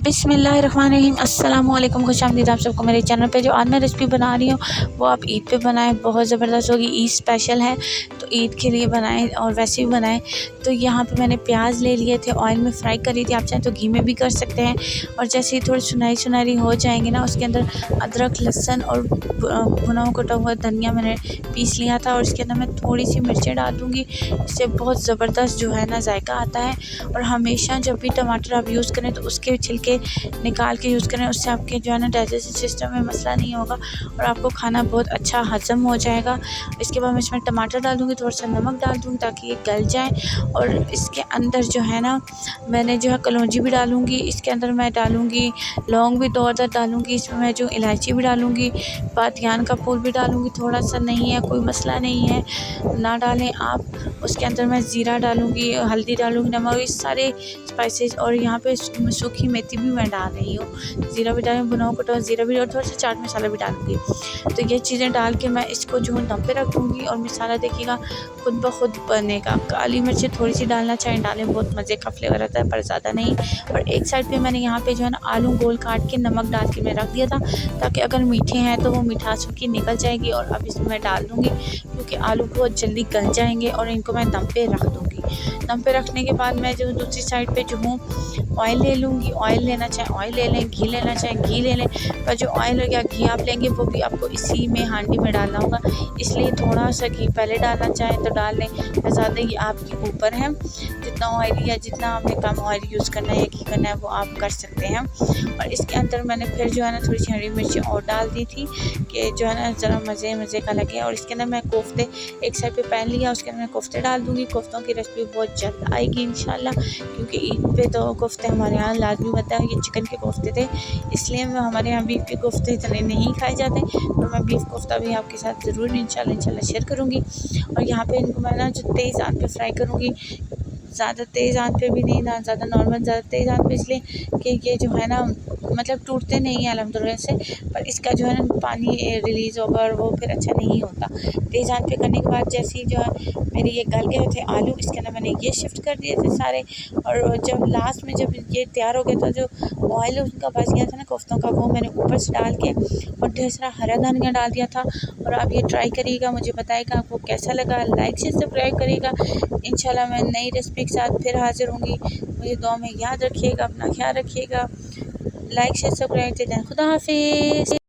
बिस्मिल्लाहिर्रहमानिर्रहीम अस्सलाम वालेकुम, खुशामदीद आप सबको मेरे चैनल पे। जो आज मैं रेसिपी बना रही हूँ वो आप ईद पे बनाएं, बहुत ज़बरदस्त होगी। ईद स्पेशल है तो ईद के लिए बनाएं और वैसे भी बनाएं। तो यहाँ पे मैंने प्याज ले लिए थे, ऑयल में फ्राई करी थी, आप चाहें तो घी में भी कर सकते हैं। और जैसे ही थोड़ी सुनहरी सुनहरी हो जाएंगे ना, उसके अंदर अदरक, लहसुन और भुना कटा हुआ धनिया मैंने पीस लिया था, और इसके अंदर मैं थोड़ी सी मिर्चें डाल दूँगी। इससे बहुत ज़बरदस्त जो है ना जायका आता है। और हमेशा जब भी टमाटर आप यूज़ करें तो उसके छिलके निकाल के यूज़ करें, उससे आपके जो है ना डाइजेस्टिव सिस्टम में मसला नहीं होगा और आपको खाना बहुत अच्छा हज़म हो जाएगा। इसके बाद मैं इसमें टमाटर डाल दूँगी, थोड़ा सा नमक डाल दूँगी ताकि ये गल जाए। और इसके अंदर जो है ना मैंने जो है कलौंजी भी डालूँगी, इसके अंदर मैं डालूँगी लौंग भी 2 अदद डालूँगी, इसमें मैं जो इलायची भी डालूँगी, बातियान का फूल भी डालूँगी। थोड़ा सा नहीं है, कोई मसला नहीं है, ना डालें आप। उसके अंदर मैं ज़ीरा डालूँगी, हल्दी डालूँगी, नमक, ये सारे स्पाइसेस। और यहाँ पे सूखी मेथी भी मैं डाल रही हूँ, ज़ीरा भी डालूँगी, भुना कटा ज़ीरा भी, और थोड़ा सा चाट मसाला भी डालूँगी। तो ये चीज़ें डाल के मैं इसको जो है दम पे रख दूँगी। और मसाला देखिएगा खुद ब खुद बनेगा। काली मिर्चें थोड़ी सी डालना चाहें डालें, बहुत मज़े का फ्लेवर आता है, पर ज़्यादा नहीं। और एक साइड पे मैंने यहाँ पे जो है ना आलू गोल काट के नमक डाल के मैं रख दिया था, ताकि अगर मीठे हैं तो वो मिठास उनकी निकल जाएगी। और अब इसमें मैं डाल दूँगी, क्योंकि आलू बहुत जल्दी गल जाएंगे। और इनको मैं दम पे रख दूँगी। दम पे रखने के बाद मैं जो दूसरी साइड पे जो हूँ ऑयल ले लूँगी। ऑयल लेना चाहें ऑयल ले लें, घी लेना चाहें घी ले लें। पर जो ऑयल या घी आप लेंगे वो भी आपको इसी में हांडी में डालना होगा, इसलिए थोड़ा सा घी पहले डालना चाहें तो डाल लें, ज़्यादा ये आपके ऊपर है। जितना ऑयल या जितना आपने कम ऑयल यूज़ करना है या घी करना है वो आप कर सकते हैं। और इसके अंदर मैंने फिर जो है ना थोड़ी सी हरी मिर्ची और डाल दी थी कि जो है ना ज़रा मज़े का लगे। और इसके अंदर मैं कोफ्ते एक साइड पे पैन लिया, उसके अंदर मैं कोफ्ते डाल दूँगी। कोफ्तों की रेसिपी बहुत जल्द आएगी इंशाल्लाह, क्योंकि ईद पे तो कोफ्ते हमारे यहाँ लाजमी बनता है। ये चिकन के कोफ्ते थे, इसलिए हमारे यहाँ बीफ के कोफ्ते इतने नहीं खाए जाते, तो मैं बीफ कोफ्ता भी आपके साथ ज़रूर इंशाल्लाह शेयर करूँगी। और यहाँ पे इनको मैं ना जो तेज़ आंच पे फ्राई करूँगी, ज़्यादा तेज़ आंच पे भी नहीं, ना ज़्यादा नॉर्मल, ज़्यादा तेज़ आंच पे इसलिए कि ये जो है ना मतलब टूटते नहीं हैं अल्हम्दुलिल्लाह से, पर इसका जो है ना पानी रिलीज़ होगा और वो फिर अच्छा नहीं होता। तेज़ आंच पे करने के बाद जैसे ही जो है मेरे ये गल गए थे आलू, इसके अंदर मैंने ये शिफ्ट कर दिए थे सारे। और जब लास्ट में जब ये तैयार हो गया था, जो ऑयल उनका बच गया था ना कोफ्तों का, वो मैंने ऊपर से डाल के और ढेर सारा हरा धनिया डाल दिया था। और आप ये ट्राई करिएगा, मुझे बताइएगा आपको कैसा लगा, लाइक से सब्सक्राइब करिएगा। इंशाल्लाह मैं नई रेसिपी के साथ फिर हाज़िर होंगी। मुझे दुआ में याद रखिएगा, अपना ख्याल रखिएगा। लाइक शेयर सब्सक्राइब, खुदा हाफिज़।